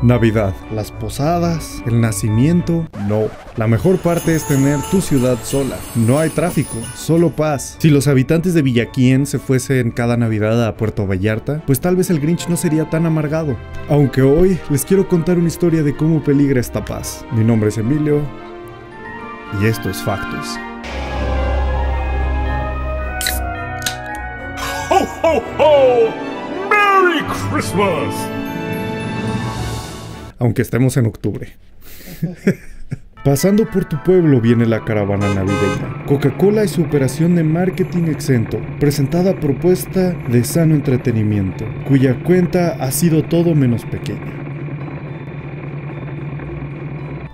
Navidad, las posadas, el nacimiento, no. La mejor parte es tener tu ciudad sola. No hay tráfico, solo paz. Si los habitantes de Villaquién se fuesen cada Navidad a Puerto Vallarta, pues tal vez el Grinch no sería tan amargado. Aunque hoy les quiero contar una historia de cómo peligra esta paz. Mi nombre es Emilio y esto es Factos. ¡Ho, ho, ho! ¡Merry Christmas! Aunque estemos en octubre. Pasando por tu pueblo viene la caravana navideña. Coca-Cola y su operación de marketing exento, presentada a propuesta de sano entretenimiento, cuya cuenta ha sido todo menos pequeña.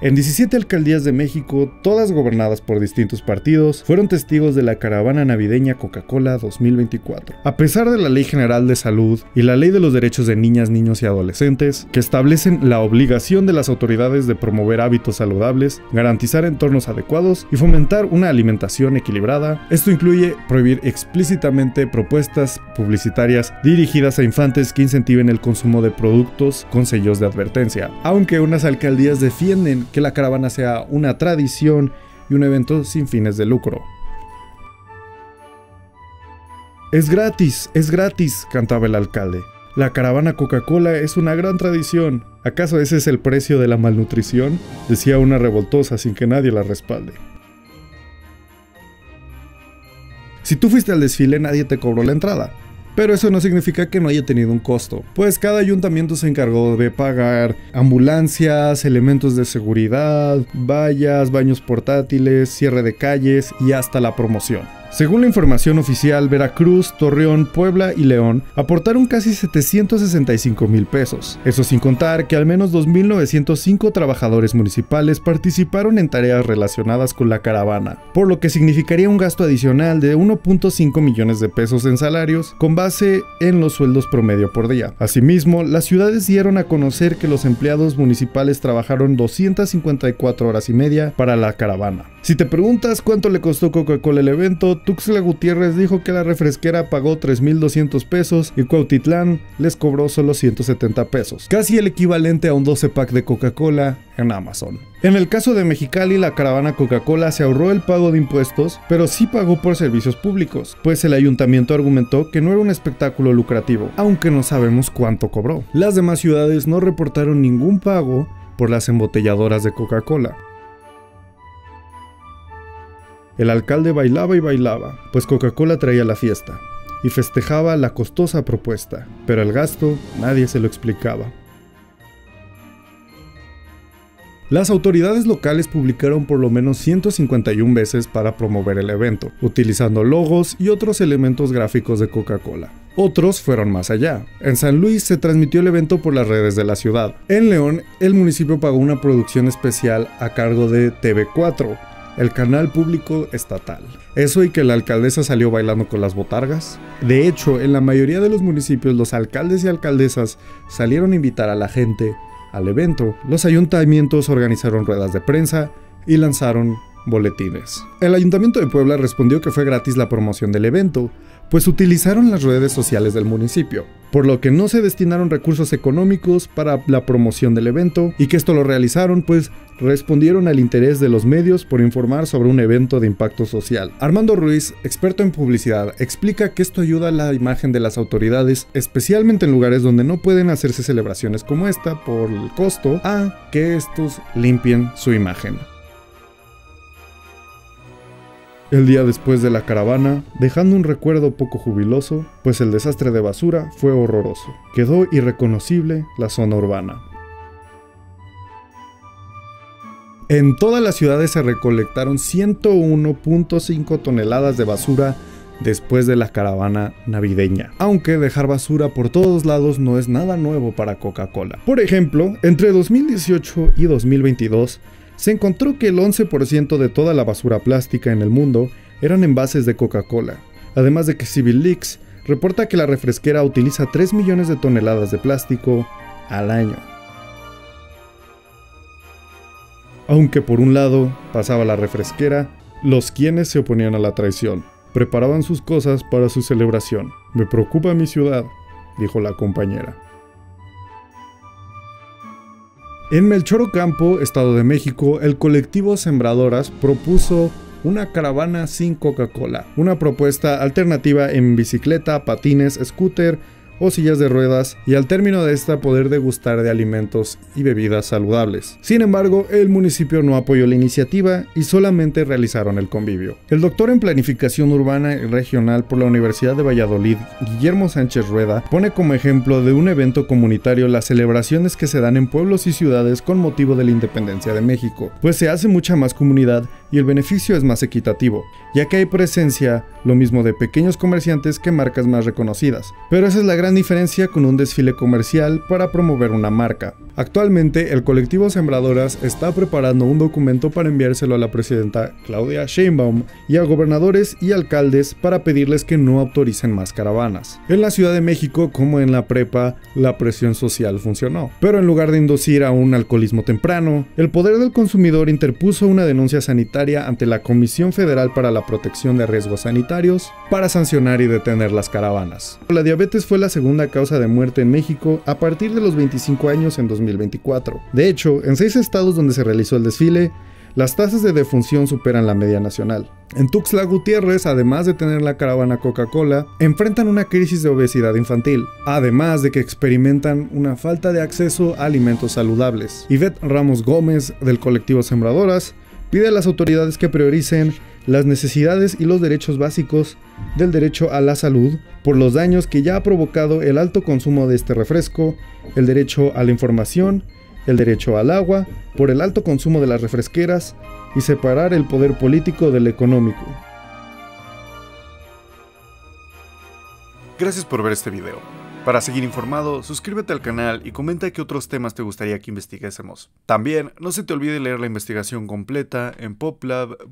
En 17 alcaldías de México, todas gobernadas por distintos partidos, fueron testigos de la caravana navideña Coca-Cola 2024. A pesar de la Ley General de Salud y la Ley de los Derechos de Niñas, Niños y Adolescentes, que establecen la obligación de las autoridades de promover hábitos saludables, garantizar entornos adecuados y fomentar una alimentación equilibrada, esto incluye prohibir explícitamente propuestas publicitarias dirigidas a infantes que incentiven el consumo de productos con sellos de advertencia, aunque unas alcaldías defienden que la caravana sea una tradición y un evento sin fines de lucro. Es gratis, cantaba el alcalde. La caravana Coca-Cola es una gran tradición. ¿Acaso ese es el precio de la malnutrición?, decía una revoltosa sin que nadie la respalde. Si tú fuiste al desfile, nadie te cobró la entrada. Pero eso no significa que no haya tenido un costo, pues cada ayuntamiento se encargó de pagar ambulancias, elementos de seguridad, vallas, baños portátiles, cierre de calles y hasta la promoción. Según la información oficial, Veracruz, Torreón, Puebla y León aportaron casi 765,000 pesos. Eso sin contar que al menos 2,905 trabajadores municipales participaron en tareas relacionadas con la caravana, por lo que significaría un gasto adicional de 1.5 millones de pesos en salarios con base en los sueldos promedio por día. Asimismo, las ciudades dieron a conocer que los empleados municipales trabajaron 254 horas y media para la caravana. Si te preguntas cuánto le costó Coca-Cola el evento, Tuxtla Gutiérrez dijo que la refresquera pagó 3,200 pesos y Cuautitlán les cobró solo 170 pesos, casi el equivalente a un 12-pack de Coca-Cola en Amazon. En el caso de Mexicali, la caravana Coca-Cola se ahorró el pago de impuestos, pero sí pagó por servicios públicos, pues el ayuntamiento argumentó que no era un espectáculo lucrativo, aunque no sabemos cuánto cobró. Las demás ciudades no reportaron ningún pago por las embotelladoras de Coca-Cola. El alcalde bailaba y bailaba, pues Coca-Cola traía la fiesta, y festejaba la costosa propuesta, pero el gasto nadie se lo explicaba. Las autoridades locales publicaron por lo menos 151 veces para promover el evento, utilizando logos y otros elementos gráficos de Coca-Cola. Otros fueron más allá. En San Luis se transmitió el evento por las redes de la ciudad. En León, el municipio pagó una producción especial a cargo de TV4, el canal público estatal. Eso y que la alcaldesa salió bailando con las botargas. De hecho, en la mayoría de los municipios los alcaldes y alcaldesas salieron a invitar a la gente al evento. Los ayuntamientos organizaron ruedas de prensa y lanzaron boletines. El Ayuntamiento de Puebla respondió que fue gratis la promoción del evento, pues utilizaron las redes sociales del municipio, por lo que no se destinaron recursos económicos para la promoción del evento, y que esto lo realizaron pues respondieron al interés de los medios por informar sobre un evento de impacto social. Armando Ruiz, experto en publicidad, explica que esto ayuda a la imagen de las autoridades, especialmente en lugares donde no pueden hacerse celebraciones como esta por el costo, a que estos limpien su imagen. El día después de la caravana, dejando un recuerdo poco jubiloso, pues el desastre de basura fue horroroso. Quedó irreconocible la zona urbana. En todas las ciudades se recolectaron 101.5 toneladas de basura después de la caravana navideña, aunque dejar basura por todos lados no es nada nuevo para Coca-Cola. Por ejemplo, entre 2018 y 2022, se encontró que el 11% de toda la basura plástica en el mundo eran envases de Coca-Cola, además de que Civil Leaks reporta que la refresquera utiliza 3 millones de toneladas de plástico al año. Aunque por un lado pasaba la refresquera, los quienes se oponían a la traición preparaban sus cosas para su celebración. Me preocupa mi ciudad, dijo la compañera. En Melchor Ocampo, Estado de México, el colectivo Sembradoras propuso una caravana sin Coca-Cola, una propuesta alternativa en bicicleta, patines, scooter o sillas de ruedas, y al término de esta poder degustar de alimentos y bebidas saludables. Sin embargo, el municipio no apoyó la iniciativa y solamente realizaron el convivio. El doctor en Planificación Urbana y Regional por la Universidad de Valladolid, Guillermo Sánchez Rueda, pone como ejemplo de un evento comunitario las celebraciones que se dan en pueblos y ciudades con motivo de la independencia de México, pues se hace mucha más comunidad y el beneficio es más equitativo, ya que hay presencia lo mismo de pequeños comerciantes que marcas más reconocidas. Pero esa es la gran diferencia con un desfile comercial para promover una marca. Actualmente, el colectivo Sembradoras está preparando un documento para enviárselo a la presidenta Claudia Sheinbaum y a gobernadores y alcaldes para pedirles que no autoricen más caravanas. En la Ciudad de México, como en la prepa, la presión social funcionó. Pero en lugar de inducir a un alcoholismo temprano, el Poder del Consumidor interpuso una denuncia sanitaria ante la Comisión Federal para la Protección de Riesgos Sanitarios para sancionar y detener las caravanas. La diabetes fue la segunda causa de muerte en México a partir de los 25 años en 2024. De hecho, en 6 estados donde se realizó el desfile, las tasas de defunción superan la media nacional. En Tuxtla Gutiérrez, además de tener la caravana Coca-Cola, enfrentan una crisis de obesidad infantil, además de que experimentan una falta de acceso a alimentos saludables. Ivette Ramos Gómez, del colectivo Sembradoras, pide a las autoridades que prioricen las necesidades y los derechos básicos del derecho a la salud por los daños que ya ha provocado el alto consumo de este refresco, el derecho a la información, el derecho al agua, por el alto consumo de las refresqueras y separar el poder político del económico. Gracias por ver este video. Para seguir informado, suscríbete al canal y comenta qué otros temas te gustaría que investigásemos. También no se te olvide leer la investigación completa en poplab.mx.